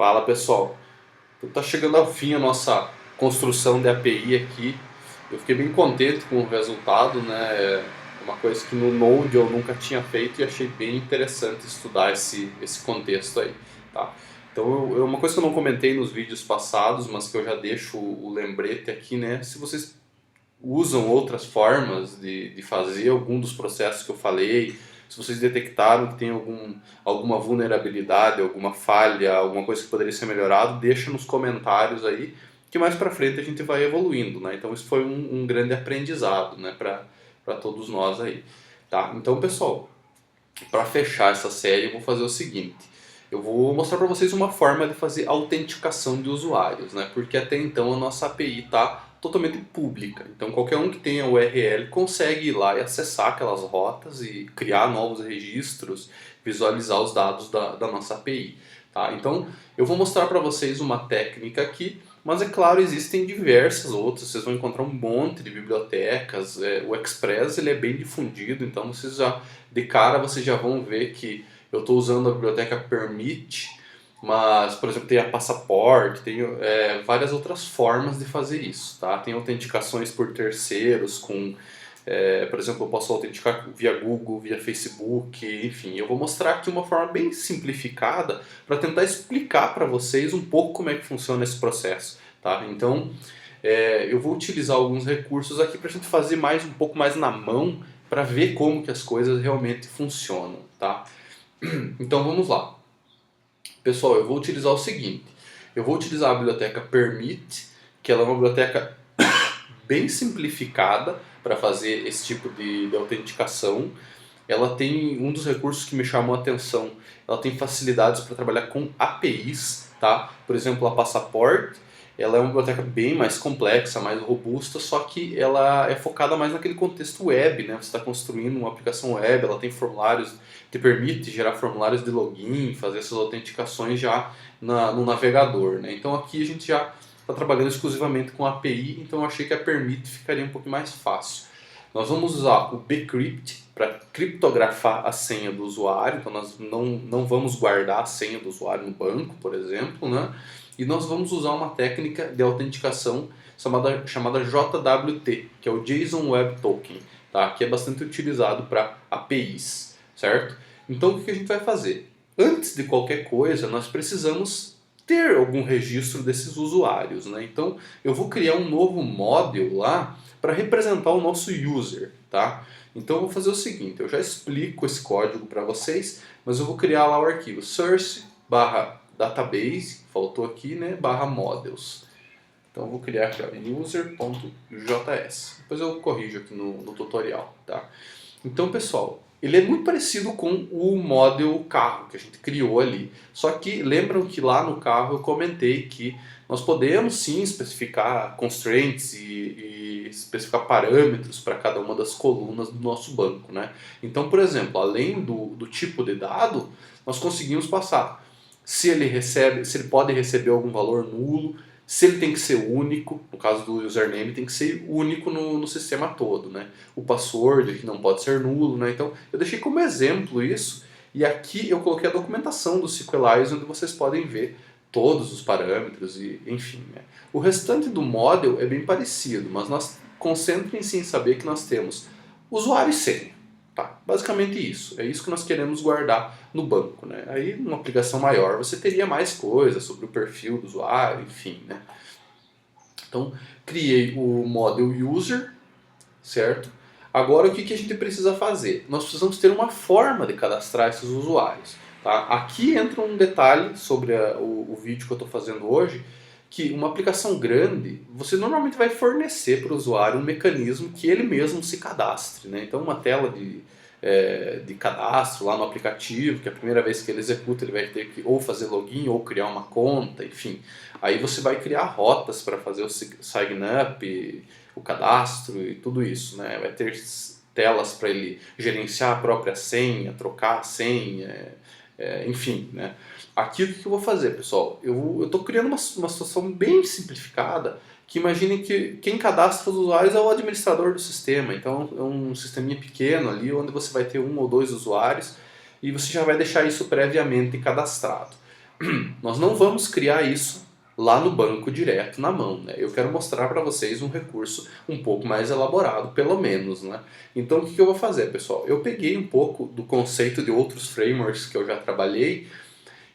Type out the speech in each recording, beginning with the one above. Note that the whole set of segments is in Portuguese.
Fala pessoal, então tá chegando ao fim a nossa construção de API aqui. Eu fiquei bem contente com o resultado, né? É uma coisa que no Node eu nunca tinha feito e achei bem interessante estudar esse contexto aí, tá? Então, uma coisa que eu não comentei nos vídeos passados, mas que eu já deixo o lembrete aqui, né? Se vocês usam outras formas de fazer algum dos processos que eu falei, se vocês detectaram que tem alguma vulnerabilidade, alguma falha, alguma coisa que poderia ser melhorado, deixa nos comentários aí, que mais pra frente a gente vai evoluindo, né? Então isso foi um grande aprendizado, né, para todos nós aí, tá? Então, pessoal, para fechar essa série eu vou fazer o seguinte, eu vou mostrar para vocês uma forma de fazer autenticação de usuários, né? Porque até então a nossa API está totalmente pública. Então qualquer um que tenha URL consegue ir lá e acessar aquelas rotas e criar novos registros, visualizar os dados da nossa API. Tá? Então eu vou mostrar para vocês uma técnica aqui, mas é claro, existem diversas outras, vocês vão encontrar um monte de bibliotecas, o Express ele é bem difundido, então vocês já, de cara vocês já vão ver que eu estou usando a biblioteca Permit, mas, por exemplo, tem a Passport, tem várias outras formas de fazer isso, tá? Tem autenticações por terceiros, por exemplo, eu posso autenticar via Google, via Facebook, enfim. Eu vou mostrar aqui uma forma bem simplificada para tentar explicar para vocês um pouco como é que funciona esse processo, tá? Então, eu vou utilizar alguns recursos aqui para a gente fazer um pouco mais na mão, para ver como que as coisas realmente funcionam, tá? Então vamos lá. Pessoal, eu vou utilizar o seguinte. Eu vou utilizar a biblioteca Permit, que ela é uma biblioteca bem simplificada para fazer esse tipo de autenticação. Ela tem um dos recursos que me chamou a atenção. Ela tem facilidades para trabalhar com APIs, tá? Por exemplo, a Passport, ela é uma biblioteca bem mais complexa, mais robusta, só que ela é focada mais naquele contexto web, né? Você está construindo uma aplicação web, ela tem formulários, te permite gerar formulários de login, fazer essas autenticações já no navegador, né? Então aqui a gente já está trabalhando exclusivamente com API, então eu achei que a Permit ficaria um pouco mais fácil. Nós vamos usar o bcrypt para criptografar a senha do usuário, então nós não vamos guardar a senha do usuário no banco, por exemplo, né? E nós vamos usar uma técnica de autenticação chamada JWT, que é o JSON Web Token, tá? Que é bastante utilizado para APIs, certo? Então o que a gente vai fazer? Antes de qualquer coisa, nós precisamos ter algum registro desses usuários, né? Então eu vou criar um novo model lá para representar o nosso user, tá? Então eu vou fazer o seguinte, eu já explico esse código para vocês, mas eu vou criar lá o arquivo source database, faltou aqui, né, _models. Então eu vou criar aqui, user.js. Depois eu corrijo aqui no tutorial, tá? Então, pessoal, ele é muito parecido com o model carro que a gente criou ali. Só que lembram que lá no carro eu comentei que nós podemos sim especificar constraints e especificar parâmetros para cada uma das colunas do nosso banco, né? Então, por exemplo, além do tipo de dado, nós conseguimos passar se ele pode receber algum valor nulo, se ele tem que ser único, no caso do username tem que ser único no sistema todo, né? O password que não pode ser nulo, né? Então eu deixei como exemplo isso, e aqui eu coloquei a documentação do SQLize onde vocês podem ver todos os parâmetros e enfim, né? O restante do model é bem parecido, mas concentrem-se em saber que nós temos usuário e senha. Tá, basicamente isso. É isso que nós queremos guardar no banco, né? Aí, numa aplicação maior, você teria mais coisas sobre o perfil do usuário, enfim, né? Então, criei o model user, certo? Agora, o que a gente precisa fazer? Nós precisamos ter uma forma de cadastrar esses usuários. Tá? Aqui entra um detalhe sobre o vídeo que eu estou fazendo hoje, que uma aplicação grande, você normalmente vai fornecer para o usuário um mecanismo que ele mesmo se cadastre, né? Então uma tela de cadastro lá no aplicativo, que a primeira vez que ele executa ele vai ter que ou fazer login ou criar uma conta, enfim. Aí você vai criar rotas para fazer o sign up, o cadastro e tudo isso, né? Vai ter telas para ele gerenciar a própria senha, trocar a senha, enfim, né? Aqui o que eu vou fazer, pessoal? Eu estou criando uma situação bem simplificada, que imaginem que quem cadastra os usuários é o administrador do sistema. Então é um sisteminha pequeno ali, onde você vai ter um ou dois usuários, e você já vai deixar isso previamente cadastrado. Nós não vamos criar isso lá no banco direto na mão, né? Eu quero mostrar para vocês um recurso um pouco mais elaborado, pelo menos, né? Então o que eu vou fazer, pessoal? Eu peguei um pouco do conceito de outros frameworks que eu já trabalhei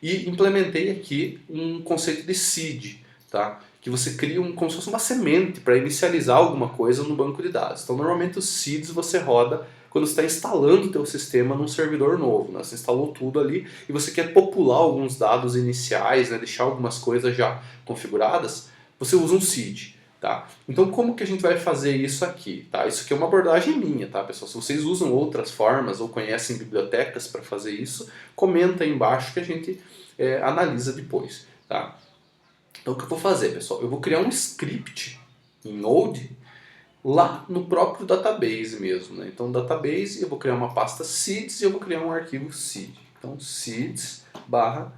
e implementei aqui um conceito de seed, tá? Que você cria como se fosse uma semente para inicializar alguma coisa no banco de dados. Então normalmente os seeds você roda quando você está instalando o teu sistema num servidor novo, né? Você instalou tudo ali e você quer popular alguns dados iniciais, né? Deixar algumas coisas já configuradas, você usa um seed. Tá? Então como que a gente vai fazer isso aqui? Tá? Isso aqui é uma abordagem minha, tá, pessoal? Se vocês usam outras formas ou conhecem bibliotecas para fazer isso, comenta aí embaixo que a gente analisa depois. Tá? Então o que eu vou fazer, pessoal? Eu vou criar um script em Node lá no próprio database mesmo. Né? Então database, eu vou criar uma pasta seeds e eu vou criar um arquivo seed. Então seeds barra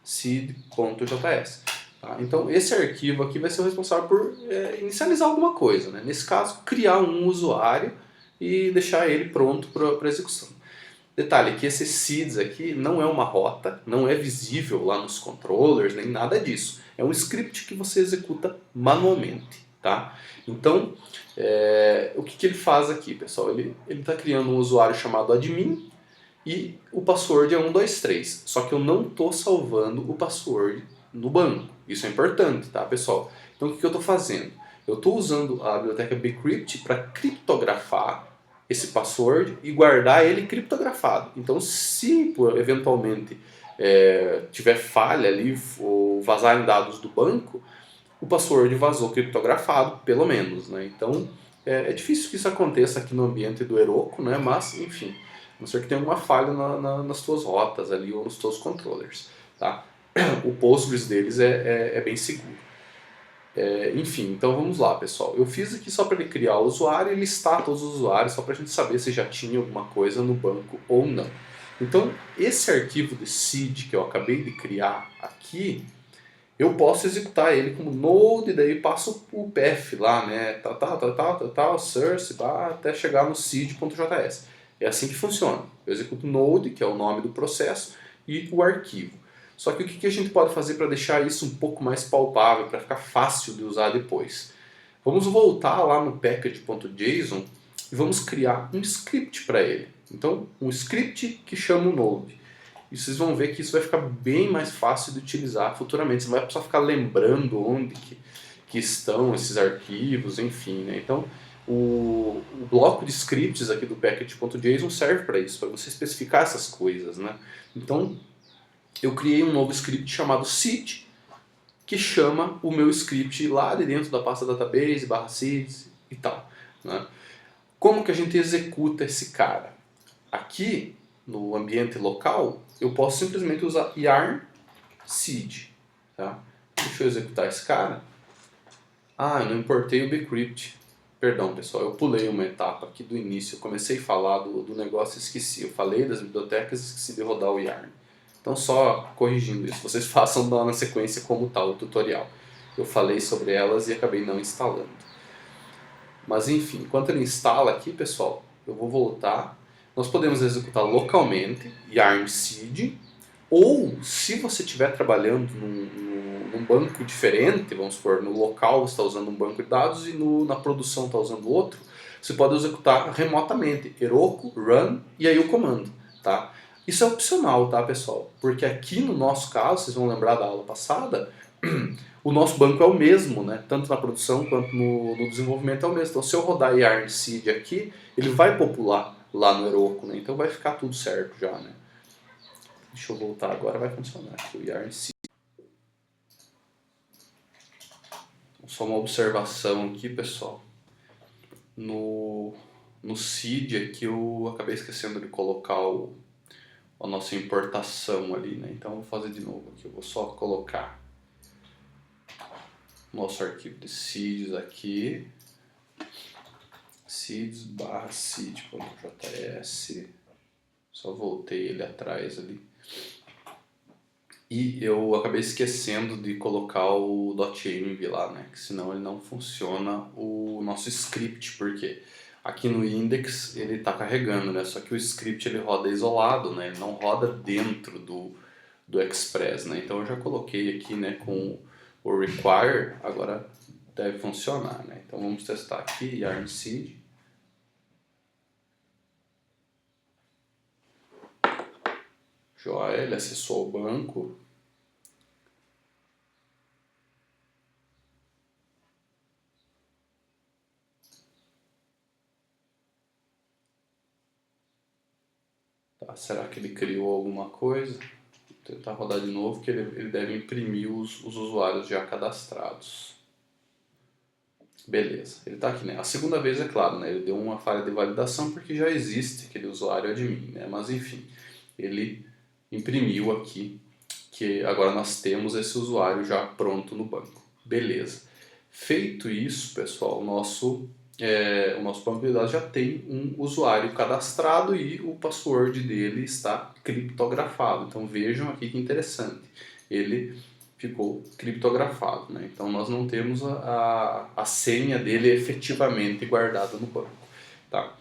seed.js. Tá? Então esse arquivo aqui vai ser o responsável por inicializar alguma coisa. Né? Nesse caso, criar um usuário e deixar ele pronto para execução. Detalhe que esse seeds aqui não é uma rota, não é visível lá nos controllers, nem nada disso. É um script que você executa manualmente. Tá? Então, o que ele faz aqui, pessoal? Ele está criando um usuário chamado admin e o password é 123. Só que eu não estou salvando o password no banco. Isso é importante, tá, pessoal? Então o que eu estou fazendo? Eu estou usando a biblioteca bcrypt para criptografar esse password e guardar ele criptografado. Então se eventualmente tiver falha ali ou vazarem dados do banco, o password vazou criptografado, pelo menos. Né? Então é difícil que isso aconteça aqui no ambiente do Heroku, né? Mas enfim, a não ser que tenha alguma falha nas tuas rotas ali ou nos teus controllers. Tá? O Postgres deles é bem seguro. Enfim, então vamos lá, pessoal. Eu fiz aqui só para ele criar o usuário e listar todos os usuários, só para a gente saber se já tinha alguma coisa no banco ou não. Então, esse arquivo de seed que eu acabei de criar aqui, eu posso executar ele como node, daí passo o path lá, né, tal, source, até chegar no seed.js. É assim que funciona. Eu executo node, que é o nome do processo, e o arquivo. Só que o que a gente pode fazer para deixar isso um pouco mais palpável, para ficar fácil de usar depois? Vamos voltar lá no package.json e vamos criar um script para ele. Então, um script que chama o node. E vocês vão ver que isso vai ficar bem mais fácil de utilizar futuramente. Você não vai precisar ficar lembrando onde que estão esses arquivos, enfim. Né? Então, o bloco de scripts aqui do package.json serve para isso, para você especificar essas coisas. Né? Então, eu criei um novo script chamado seed, que chama o meu script lá de dentro da pasta database, /seeds e tal. Né? Como que a gente executa esse cara? Aqui, no ambiente local, eu posso simplesmente usar yarn seed. Tá? Deixa eu executar esse cara. Eu não importei o bcrypt. Perdão, pessoal, eu pulei uma etapa aqui do início. Eu comecei a falar do negócio e esqueci. Eu falei das bibliotecas e esqueci de rodar o yarn. Então, só corrigindo isso, vocês façam na sequência como está o tutorial. Eu falei sobre elas e acabei não instalando. Mas enfim, enquanto ele instala aqui, pessoal, eu vou voltar. Nós podemos executar localmente, yarn seed, ou se você estiver trabalhando num banco diferente, vamos supor, no local você está usando um banco de dados e na produção está usando outro, você pode executar remotamente, Heroku, run e aí o comando. Tá? Isso é opcional, tá, pessoal? Porque aqui no nosso caso, vocês vão lembrar da aula passada, o nosso banco é o mesmo, né? Tanto na produção quanto no desenvolvimento é o mesmo. Então, se eu rodar yarn seed aqui, ele vai popular lá no Heroku, né? Então vai ficar tudo certo já, né? Deixa eu voltar agora, vai funcionar aqui o yarn seed. Então, só uma observação aqui, pessoal. No seed aqui eu acabei esquecendo de colocar a nossa importação ali, né? Então eu vou fazer de novo aqui. Eu vou só colocar nosso arquivo de seeds aqui, seeds seed.js, só voltei ele atrás ali, e eu acabei esquecendo de colocar o .env lá, né, que senão ele não funciona o nosso script, porque aqui no index ele está carregando, né, só que o script ele roda isolado, né, ele não roda dentro do do Express, né? Então eu já coloquei aqui, né, com o require, agora deve funcionar, né? Então vamos testar aqui, yarn seed. Joia, ele acessou o banco. Tá, será que ele criou alguma coisa? Vou tentar rodar de novo, que ele deve imprimir os usuários já cadastrados. Beleza, ele está aqui, né? A segunda vez, é claro, né? Ele deu uma falha de validação porque já existe aquele usuário admin, né? Mas enfim, ele imprimiu aqui que agora nós temos esse usuário já pronto no banco. Beleza. Feito isso, pessoal, o nosso banco de dados já tem um usuário cadastrado e o password dele está criptografado. Então vejam aqui que interessante. Ele ficou criptografado, né? Então nós não temos a senha dele efetivamente guardada no banco, tá?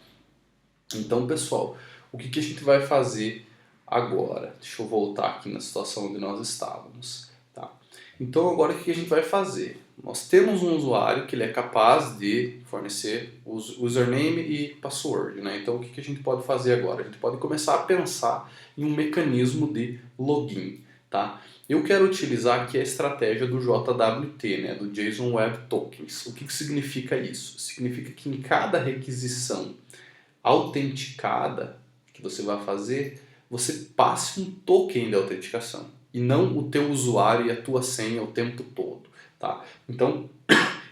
Então, pessoal, o que a gente vai fazer agora? Deixa eu voltar aqui na situação onde nós estávamos, tá? Então agora o que a gente vai fazer? Nós temos um usuário que ele é capaz de fornecer username e password, né? Então o que a gente pode fazer agora? A gente pode começar a pensar em um mecanismo de login, tá? Eu quero utilizar aqui a estratégia do JWT, né, do JSON Web Tokens. O que significa isso? Significa que em cada requisição autenticada que você vai fazer, você passe um token de autenticação e não o teu usuário e a tua senha o tempo todo, tá? Então,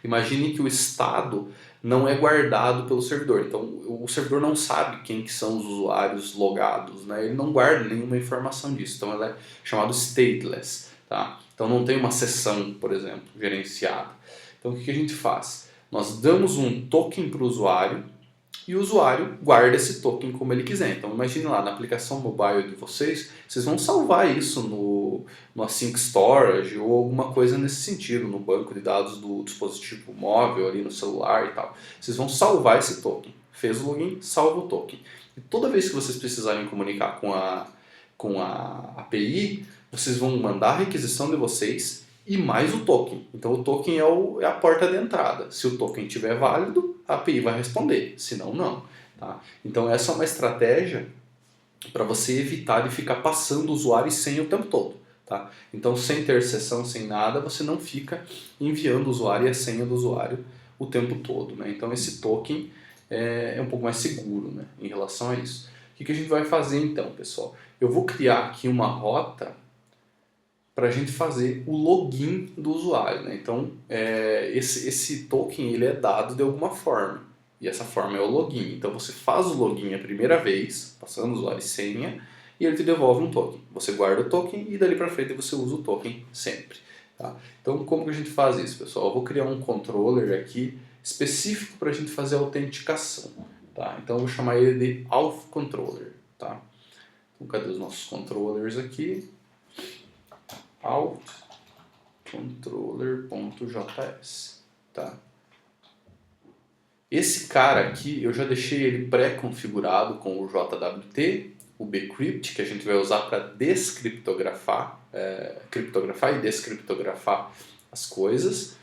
imagine que o estado não é guardado pelo servidor, então o servidor não sabe quem que são os usuários logados, né? Ele não guarda nenhuma informação disso, então ela é chamado stateless, tá? Então não tem uma sessão, por exemplo, gerenciada. Então o que a gente faz? Nós damos um token para o usuário e o usuário guarda esse token como ele quiser. Então imagine lá, na aplicação mobile de vocês, vocês vão salvar isso no Async Storage ou alguma coisa nesse sentido, no banco de dados do dispositivo móvel, ali no celular e tal. Vocês vão salvar esse token. Fez o login, salva o token. E toda vez que vocês precisarem comunicar com a API, vocês vão mandar a requisição de vocês e mais o token. Então o token é a porta de entrada. Se o token estiver válido, a API vai responder, senão não. Tá? Então essa é uma estratégia para você evitar de ficar passando usuário e senha o tempo todo. Tá? Então sem ter sessão, sem nada, você não fica enviando o usuário e a senha do usuário o tempo todo. Né? Então esse token é um pouco mais seguro, né, em relação a isso. O que a gente vai fazer então, pessoal? Eu vou criar aqui uma rota para a gente fazer o login do usuário, né? Então, esse token ele é dado de alguma forma, e essa forma é o login. Então, você faz o login a primeira vez, passando usuário e senha, e ele te devolve um token. Você guarda o token e dali para frente você usa o token sempre. Tá? Então, como que a gente faz isso, pessoal? Eu vou criar um controller aqui específico para a gente fazer a autenticação. Tá? Então, eu vou chamar ele de Auth Controller. Tá? Então, cadê os nossos controllers aqui? authcontroller.js, tá? Esse cara aqui, eu já deixei ele pré-configurado com o JWT, o bcrypt, que a gente vai usar para descriptografar, criptografar e descriptografar as coisas.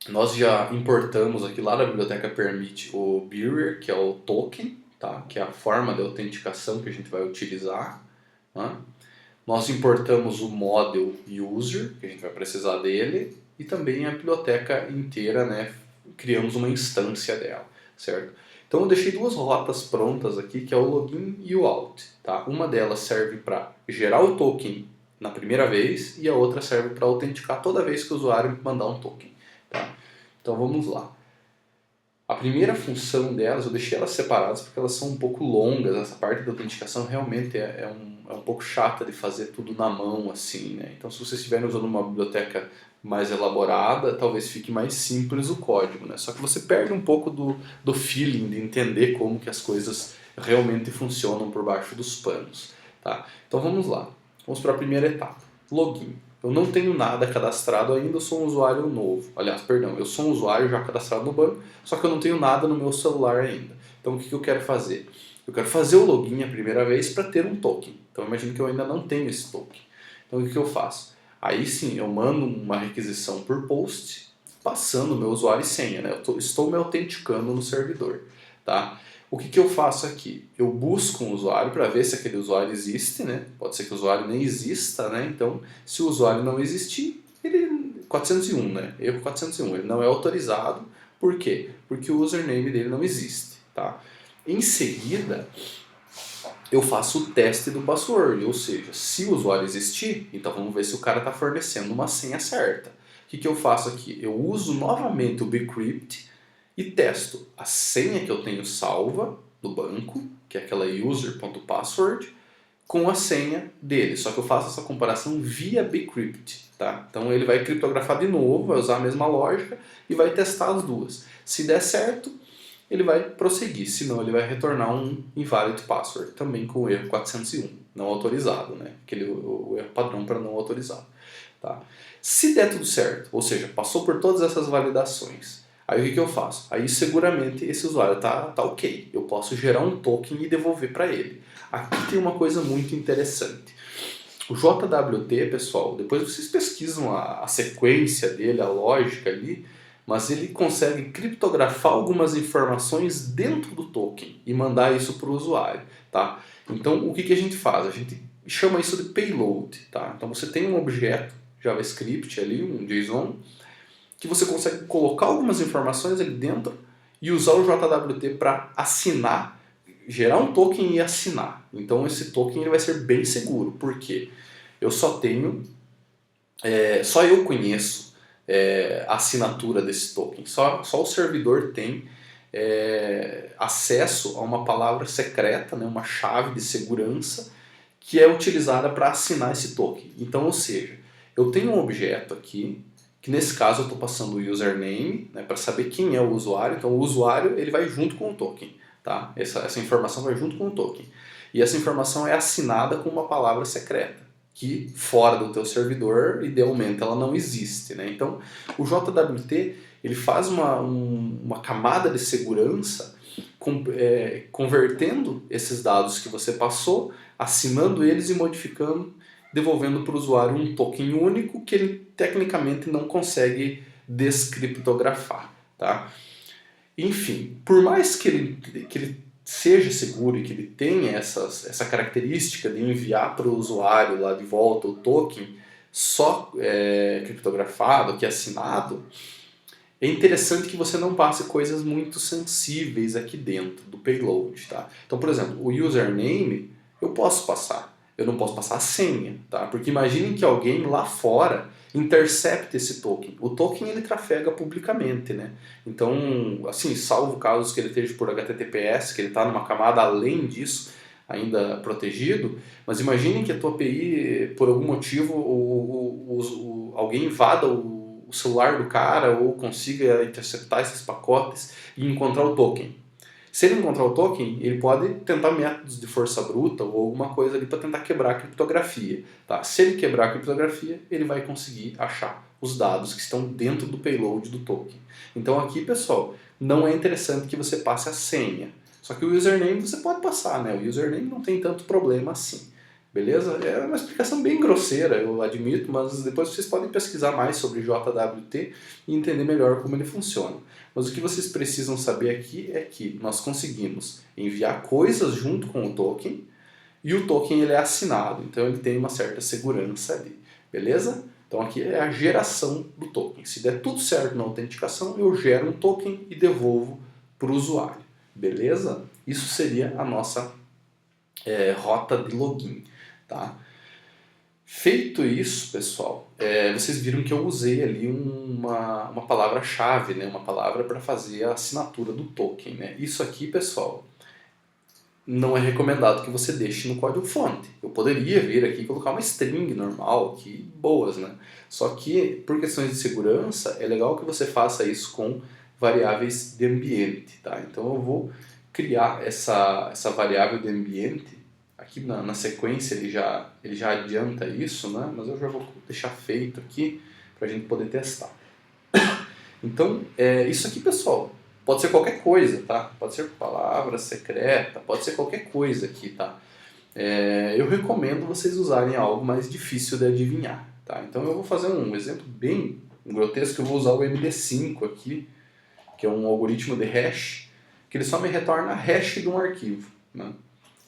Nós já importamos aqui lá da biblioteca permit o bearer, que é o token, tá? Que é a forma de autenticação que a gente vai utilizar, né? Nós importamos o model user, que a gente vai precisar dele, e também a biblioteca inteira, né? Criamos uma instância dela, certo? Então eu deixei duas rotas prontas aqui, que é o login e o out, tá? Uma delas serve para gerar o token na primeira vez e a outra serve para autenticar toda vez que o usuário mandar um token, tá? Então vamos lá. A primeira função delas, eu deixei elas separadas porque elas são um pouco longas. Essa parte da autenticação realmente é um pouco chata de fazer tudo na mão assim, né? Então se vocês estiverem usando uma biblioteca mais elaborada, talvez fique mais simples o código, né? Só que você perde um pouco do feeling de entender como que as coisas realmente funcionam por baixo dos panos, tá? Então vamos lá. Vamos para a primeira etapa. Login. Eu não tenho nada cadastrado ainda, eu sou um usuário novo. Aliás, perdão, eu sou um usuário já cadastrado no banco, só que eu não tenho nada no meu celular ainda. Então o que eu quero fazer? Eu quero fazer o login a primeira vez para ter um token. Então imagine que eu ainda não tenho esse token. Então o que eu faço? Aí sim, eu mando uma requisição por post, passando meu usuário e senha, né? Estou me autenticando no servidor, tá? O que eu faço aqui? Eu busco um usuário para ver se aquele usuário existe, né? Pode ser que o usuário nem exista, né? Então, se o usuário não existir, ele 401, né? Erro 401, ele não é autorizado. Por quê? Porque o username dele não existe, tá? Em seguida, eu faço o teste do password, ou seja, se o usuário existir, então vamos ver se o cara está fornecendo uma senha certa. O que eu faço aqui? Eu uso novamente o bcrypt e testo a senha que eu tenho salva do banco, que é aquela user.password, com a senha dele. Só que eu faço essa comparação via bcrypt, tá? Então ele vai criptografar de novo, vai usar a mesma lógica e vai testar as duas. Se der certo, ele vai prosseguir, senão ele vai retornar um invalid password, também com o erro 401, não autorizado, né? O erro padrão para não autorizado. Tá? Se der tudo certo, ou seja, passou por todas essas validações, aí o que eu faço? Aí seguramente esse usuário tá ok, eu posso gerar um token e devolver para ele. Aqui tem uma coisa muito interessante. O JWT, pessoal, depois vocês pesquisam a sequência dele, a lógica ali, mas ele consegue criptografar algumas informações dentro do token e mandar isso para o usuário, tá? Então, o que a gente faz? A gente chama isso de payload, tá? Então, você tem um objeto JavaScript ali, um JSON, que você consegue colocar algumas informações ali dentro e usar o JWT para assinar, gerar um token e assinar. Então, esse token ele vai ser bem seguro, porque eu só tenho, só eu conheço a assinatura desse token. Só o servidor tem acesso a uma palavra secreta, né, uma chave de segurança que é utilizada para assinar esse token. Então, ou seja, eu tenho um objeto aqui, que nesse caso eu estou passando o username, né, para saber quem é o usuário. Então o usuário ele vai junto com o token. Tá? Essa informação vai junto com o token. E essa informação é assinada com uma palavra secreta, que fora do teu servidor, idealmente, ela não existe. Né? Então, o JWT ele faz uma camada de segurança convertendo esses dados que você passou, assinando eles e modificando, devolvendo para o usuário um token único que ele tecnicamente não consegue descriptografar. Tá? Enfim, por mais que ele seja seguro e que ele tenha essa característica de enviar para o usuário lá de volta o token só criptografado, que é assinado, é interessante que você não passe coisas muito sensíveis aqui dentro do payload. Tá? Então, por exemplo, o username eu posso passar, eu não posso passar a senha, tá? Porque imaginem que alguém lá fora intercepte esse token. O token ele trafega publicamente, né? Então, assim, salvo casos que ele esteja por HTTPS, que ele está numa camada além disso, ainda protegido, mas imaginem que a tua API, por algum motivo, alguém invada o celular do cara ou consiga interceptar esses pacotes e encontrar o token. Se ele encontrar o token, ele pode tentar métodos de força bruta ou alguma coisa ali para tentar quebrar a criptografia. Tá? Se ele quebrar a criptografia, ele vai conseguir achar os dados que estão dentro do payload do token. Então aqui, pessoal, não é interessante que você passe a senha. Só que o username você pode passar, né? O username não tem tanto problema assim. Beleza? É uma explicação bem grosseira, eu admito, mas depois vocês podem pesquisar mais sobre JWT e entender melhor como ele funciona. Mas o que vocês precisam saber aqui é que nós conseguimos enviar coisas junto com o token e o token ele é assinado, então ele tem uma certa segurança ali. Beleza? Então aqui é a geração do token. Se der tudo certo na autenticação, eu gero um token e devolvo para o usuário. Beleza? Isso seria a nossa rota de login. Tá? Feito isso, pessoal, vocês viram que eu usei ali uma palavra-chave, né? Uma palavra para fazer a assinatura do token. Né? Isso aqui, pessoal, não é recomendado que você deixe no código-fonte. Eu poderia vir aqui e colocar uma string normal, que boas, né? Só que, por questões de segurança, é legal que você faça isso com variáveis de ambiente. Tá? Então eu vou criar essa variável de ambiente. Aqui na sequência ele já adianta isso, né? Mas eu já vou deixar feito aqui para a gente poder testar. Então, isso aqui, pessoal, Pode ser qualquer coisa, tá? Pode ser palavra secreta, pode ser qualquer coisa aqui, tá? Eu recomendo vocês usarem algo mais difícil de adivinhar, tá? Então eu vou fazer um exemplo bem grotesco, eu vou usar o MD5 aqui, que é um algoritmo de hash, que ele só me retorna a hash de um arquivo, né?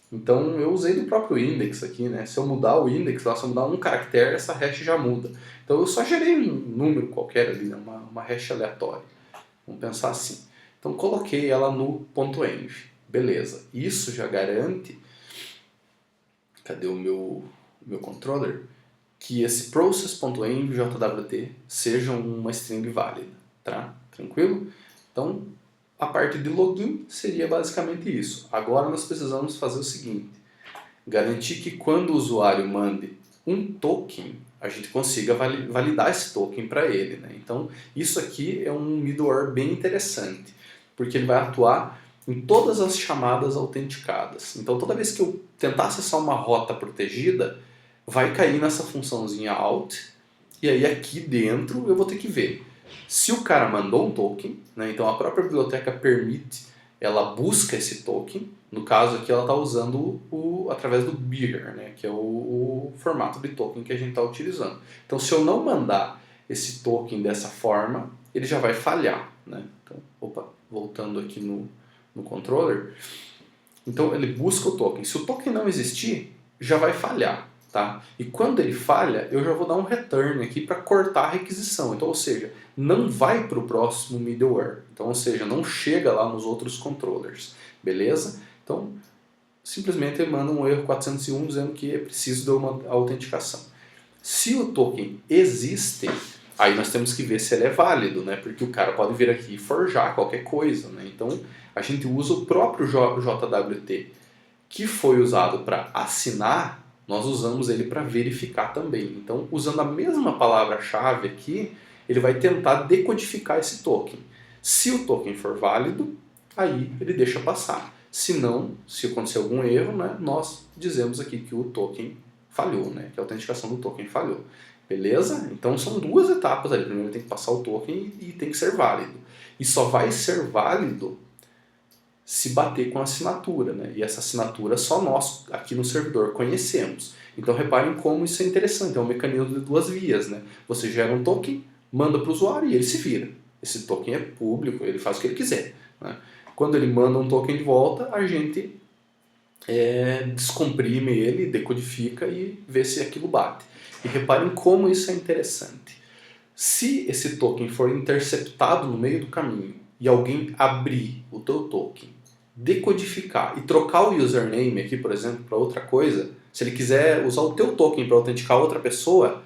Então eu usei do próprio index aqui, né? Se eu mudar o index, se eu mudar um caractere, essa hash já muda. Então eu só gerei um número qualquer ali, né? uma hash aleatória. Vamos pensar assim. Então coloquei ela no .env. Beleza. Isso já garante... Cadê o meu controller? Que esse process.env jwt seja uma string válida. Tá? Tranquilo? Então a parte de login seria basicamente isso. Agora nós precisamos fazer o seguinte. Garantir que quando o usuário mande um token, a gente consiga validar esse token para ele, né? Então, isso aqui é um middleware bem interessante, porque ele vai atuar em todas as chamadas autenticadas. Então, toda vez que eu tentar acessar uma rota protegida, vai cair nessa funçãozinha out, e aí aqui dentro eu vou ter que ver se o cara mandou um token, né? Então a própria biblioteca permite, ela busca esse token. No caso aqui ela está usando através do bearer, né? Que é o formato de token que a gente está utilizando. Então se eu não mandar esse token dessa forma, ele já vai falhar, né? Então, voltando aqui no controller. Então ele busca o token. Se o token não existir, já vai falhar. Tá? E quando ele falha, eu já vou dar um return aqui para cortar a requisição. Então, ou seja, não vai para o próximo middleware. Então, ou seja, não chega lá nos outros controllers. Beleza? Então, simplesmente ele manda um erro 401 dizendo que é preciso de uma autenticação. Se o token existe, aí nós temos que ver se ele é válido, né? Porque o cara pode vir aqui e forjar qualquer coisa, né? Então, a gente usa o próprio JWT que foi usado para assinar, nós usamos ele para verificar também. Então, usando a mesma palavra-chave aqui, ele vai tentar decodificar esse token. Se o token for válido, aí ele deixa passar. Se não, se acontecer algum erro, né, nós dizemos aqui que o token falhou, né, que a autenticação do token falhou. Beleza? Então são duas etapas ali. Primeiro tem que passar o token e tem que ser válido. E só vai ser válido se bater com a assinatura, né? E essa assinatura só nós aqui no servidor conhecemos. Então reparem como isso é interessante, é um mecanismo de duas vias, né? Você gera um token, manda para o usuário e ele se vira. Esse token é público, ele faz o que ele quiser, né? Quando ele manda um token de volta, a gente descomprime ele, decodifica e vê se aquilo bate. E reparem como isso é interessante. Se esse token for interceptado no meio do caminho e alguém abrir o teu token, decodificar e trocar o username aqui, por exemplo, para outra coisa, se ele quiser usar o teu token para autenticar outra pessoa,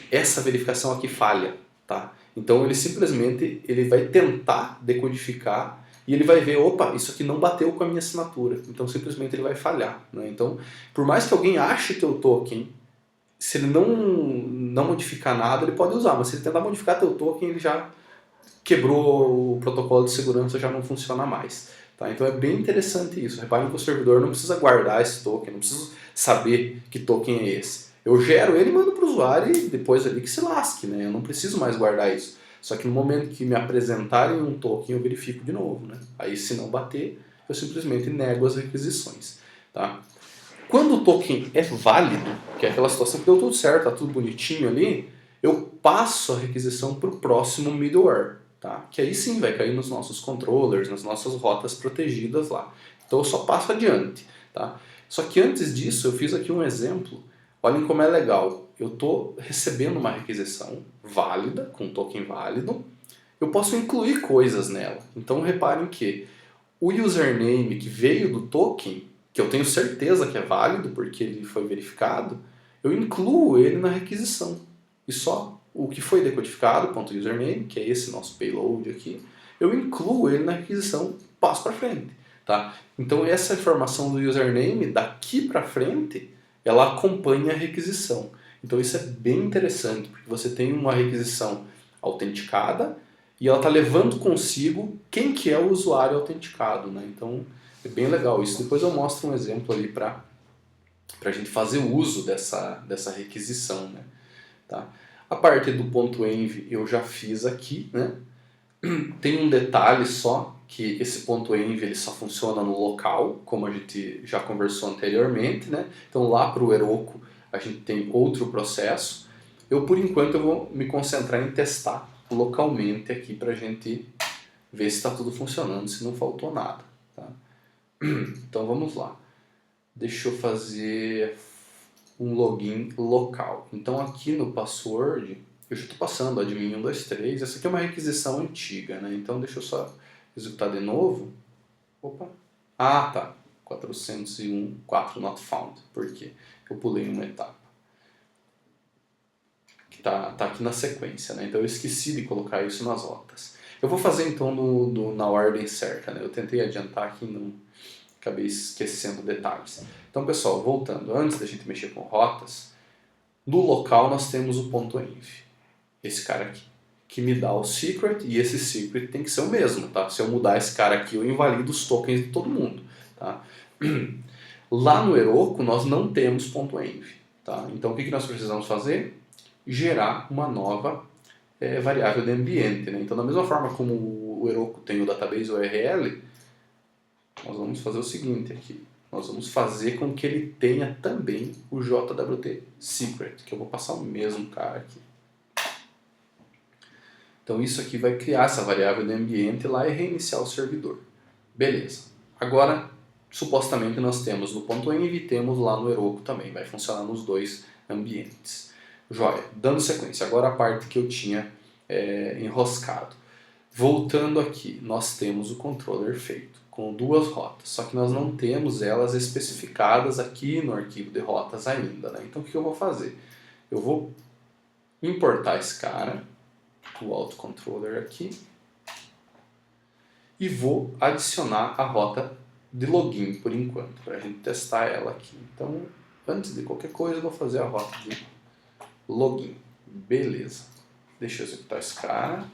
essa verificação aqui falha, tá? Então ele vai tentar decodificar e ele vai ver, opa, isso aqui não bateu com a minha assinatura, então simplesmente ele vai falhar, né? Então, por mais que alguém ache teu token, se ele não modificar nada, ele pode usar, mas se ele tentar modificar teu token, ele já quebrou o protocolo de segurança, já não funciona mais. Tá? Então é bem interessante isso. Reparem que o servidor não precisa guardar esse token, não precisa saber que token é esse. Eu gero ele e mando para o usuário e depois ali que se lasque, né? Eu não preciso mais guardar isso. Só que no momento que me apresentarem um token, eu verifico de novo, né? Aí se não bater, eu simplesmente nego as requisições. Tá? Quando o token é válido, que é aquela situação que deu tudo certo, tá tudo bonitinho ali, eu passo a requisição para o próximo middleware. Tá? Que aí sim vai cair nos nossos controllers, nas nossas rotas protegidas lá. Então eu só passo adiante. Tá? Só que antes disso eu fiz aqui um exemplo. Olhem como é legal. Eu estou recebendo uma requisição válida, com token válido. Eu posso incluir coisas nela. Então reparem que o username que veio do token, que eu tenho certeza que é válido porque ele foi verificado, eu incluo ele na requisição. E só o que foi decodificado, .username, que é esse nosso payload aqui, eu incluo ele na requisição, passo para frente. Tá? Então essa informação do username, daqui para frente, ela acompanha a requisição. Então isso é bem interessante, porque você tem uma requisição autenticada e ela está levando consigo quem que é o usuário autenticado. Né? Então é bem legal isso. Depois eu mostro um exemplo ali para a gente fazer uso dessa requisição. Né? Tá? A parte do .env eu já fiz aqui, né? Tem um detalhe só, que esse ponto .env ele só funciona no local, como a gente já conversou anteriormente, né? Então lá para o Heroku a gente tem outro processo. Eu por enquanto eu vou me concentrar em testar localmente aqui para a gente ver se está tudo funcionando, se não faltou nada. Tá? Então vamos lá. Deixa eu fazer um login local. Então aqui no password, eu já estou passando admin 123, essa aqui é uma requisição antiga, né? Então deixa eu só executar de novo. Opa! Ah, tá. 401, 4 not found. Por quê? Eu pulei uma etapa. Que tá aqui na sequência, né? Então eu esqueci de colocar isso nas rotas. Eu vou fazer então na ordem certa, né? Eu tentei adiantar aqui, não acabei esquecendo detalhes. Então pessoal, voltando, antes da gente mexer com rotas, no local nós temos o ponto .env, esse cara aqui, que me dá o secret, e esse secret tem que ser o mesmo, tá? Se eu mudar esse cara aqui, eu invalido os tokens de todo mundo, tá? Lá no Heroku nós não temos ponto .env, tá? Então o que nós precisamos fazer? Gerar uma nova variável de ambiente, né? Então da mesma forma como o Heroku tem o database URL, nós vamos fazer o seguinte aqui. Nós vamos fazer com que ele tenha também o JWT Secret, que eu vou passar o mesmo cara aqui. Então isso aqui vai criar essa variável de ambiente lá e reiniciar o servidor. Beleza. Agora, supostamente nós temos no ponto .env e temos lá no Heroku também. Vai funcionar nos dois ambientes. Joia. Dando sequência. Agora a parte que eu tinha enroscado. Voltando aqui, nós temos o controller feito, com duas rotas, só que nós não temos elas especificadas aqui no arquivo de rotas ainda, né? Então o que eu vou fazer? Eu vou importar esse cara, o autocontroller aqui, e vou adicionar a rota de login por enquanto, para a gente testar ela aqui. Então, antes de qualquer coisa, eu vou fazer a rota de login. Beleza. Deixa eu executar esse cara.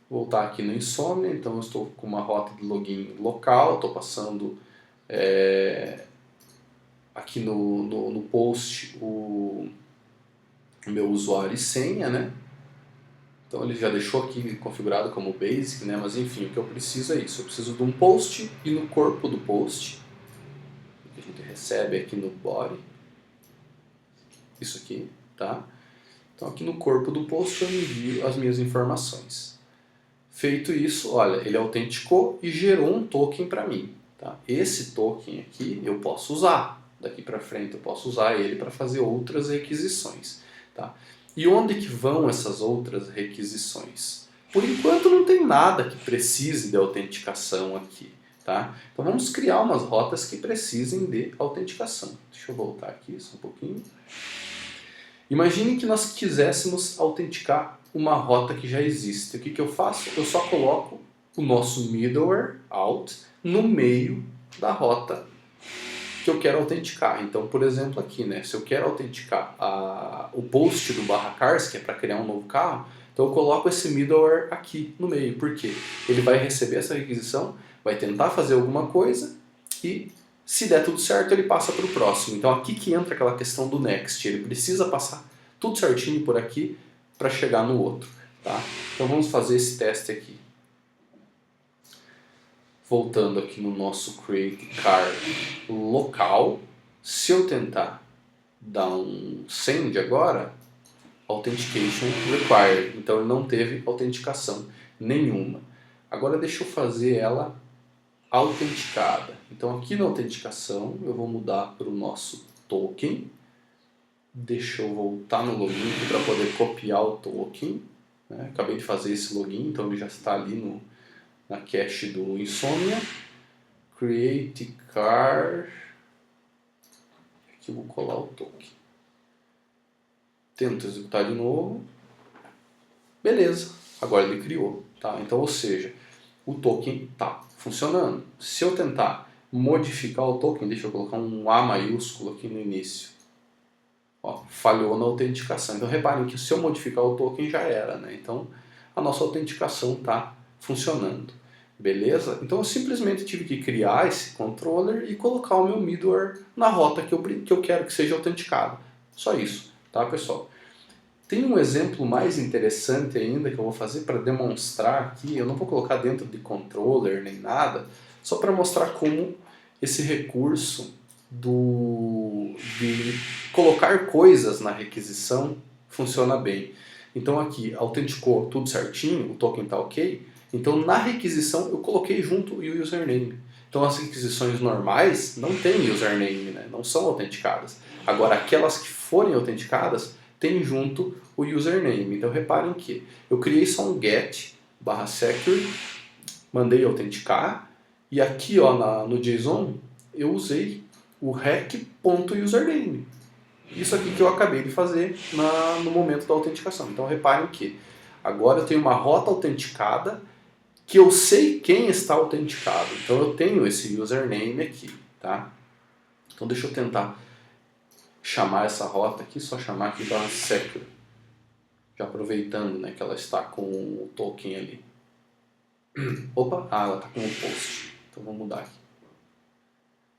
Voltar aqui no Insomnia, então eu estou com uma rota de login local, estou passando aqui no post o meu usuário e senha, né? Então ele já deixou aqui configurado como basic, né? Mas enfim, o que eu preciso é isso, eu preciso de um post e no corpo do post, que a gente recebe aqui no body, isso aqui, tá? Então aqui no corpo do post eu envio as minhas informações. Feito isso, olha, ele autenticou e gerou um token para mim. Tá? Esse token aqui eu posso usar. Daqui para frente eu posso usar ele para fazer outras requisições. Tá? E onde que vão essas outras requisições? Por enquanto não tem nada que precise de autenticação aqui. Tá? Então vamos criar umas rotas que precisem de autenticação. Deixa eu voltar aqui só um pouquinho. Imagine que nós quiséssemos autenticar uma rota que já existe. O que eu faço? Eu só coloco o nosso middleware out no meio da rota que eu quero autenticar. Então, por exemplo, aqui, né, se eu quero autenticar o post do /cars, que é para criar um novo carro, então eu coloco esse middleware aqui no meio. Por quê? Ele vai receber essa requisição, vai tentar fazer alguma coisa e, se der tudo certo, ele passa para o próximo. Então aqui que entra aquela questão do next. Ele precisa passar tudo certinho por aqui para chegar no outro. Tá? Então vamos fazer esse teste aqui. Voltando aqui no nosso create car local, se eu tentar dar um send agora, authentication required, então ele não teve autenticação nenhuma. Agora deixa eu fazer ela autenticada. Então aqui na autenticação eu vou mudar para o nosso token. Deixa eu voltar no login para poder copiar o token. Né? Acabei de fazer esse login, então ele já está ali na cache do Insomnia. Create car. Aqui eu vou colar o token. Tento executar de novo. Beleza, agora ele criou. Tá? Então, ou seja, o token está funcionando. Se eu tentar modificar o token, deixa eu colocar um A maiúsculo aqui no início. Ó, falhou na autenticação. Então reparem que se eu modificar o token já era, né? Então a nossa autenticação está funcionando. Beleza? Então eu simplesmente tive que criar esse controller e colocar o meu middleware na rota que eu quero que seja autenticado. Só isso, tá pessoal? Tem um exemplo mais interessante ainda que eu vou fazer para demonstrar aqui. Eu não vou colocar dentro de controller nem nada, só para mostrar como esse recurso de colocar coisas na requisição funciona bem. Então aqui, autenticou tudo certinho, o token está ok, então na requisição eu coloquei junto o username. Então as requisições normais não têm username, né? Não são autenticadas. Agora aquelas que forem autenticadas tem junto o username. Então reparem que eu criei só um get /secure, mandei autenticar, e aqui ó, no JSON eu usei o rec.username. Isso aqui que eu acabei de fazer no momento da autenticação. Então reparem que agora eu tenho uma rota autenticada que eu sei quem está autenticado. Então eu tenho esse username aqui, tá? Então deixa eu tentar chamar essa rota aqui, só chamar aqui /secure. Já aproveitando, né, que ela está com o token ali. Opa, ela está com o post. Então vamos mudar aqui.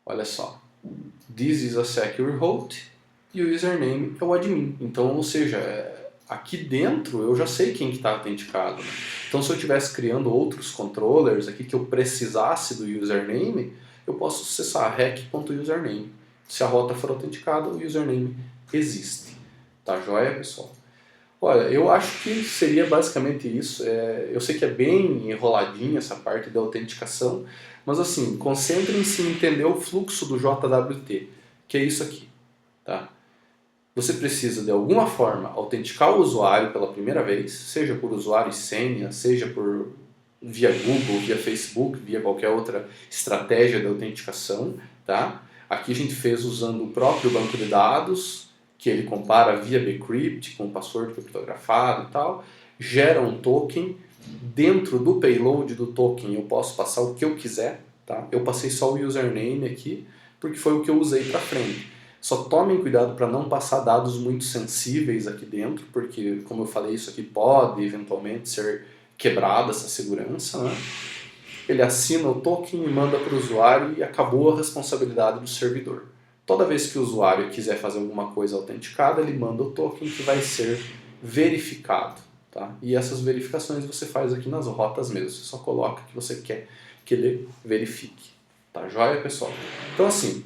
Olha só. This is a secure host e o username é o admin. Então, ou seja, aqui dentro eu já sei quem que está autenticado. Né? Então, se eu estivesse criando outros controllers aqui que eu precisasse do username, eu posso acessar rec.username. Se a rota for autenticada, o username existe. Tá joia, pessoal? Olha, eu acho que seria basicamente isso. Eu sei que é bem enroladinha essa parte da autenticação, mas assim, concentrem-se em entender o fluxo do JWT, que é isso aqui. Tá? Você precisa de alguma forma autenticar o usuário pela primeira vez, seja por usuário e senha, seja via Google, via Facebook, via qualquer outra estratégia de autenticação. Tá? Aqui a gente fez usando o próprio banco de dados, que ele compara via bcrypt com password criptografado e tal, gera um token. Dentro do payload do token eu posso passar o que eu quiser, tá? Eu passei só o username aqui, porque foi o que eu usei para frente. Só tomem cuidado para não passar dados muito sensíveis aqui dentro, porque, como eu falei, isso aqui pode eventualmente ser quebrada essa segurança, né? Ele assina o token e manda para o usuário e acabou a responsabilidade do servidor. Toda vez que o usuário quiser fazer alguma coisa autenticada, ele manda o token que vai ser verificado. Tá? E essas verificações você faz aqui nas rotas mesmo. Você só coloca que você quer que ele verifique. Tá joia, pessoal? Então assim,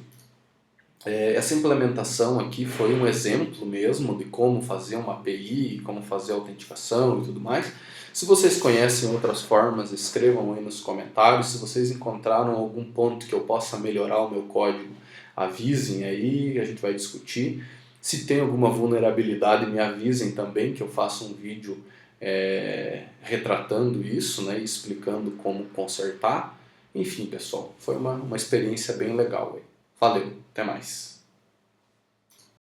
essa implementação aqui foi um exemplo mesmo de como fazer uma API, como fazer autenticação e tudo mais. Se vocês conhecem outras formas, escrevam aí nos comentários. Se vocês encontraram algum ponto que eu possa melhorar o meu código, avisem aí, a gente vai discutir. Se tem alguma vulnerabilidade, me avisem também, que eu faço um vídeo retratando isso, né, e explicando como consertar. Enfim, pessoal, foi uma experiência bem legal. Valeu, até mais.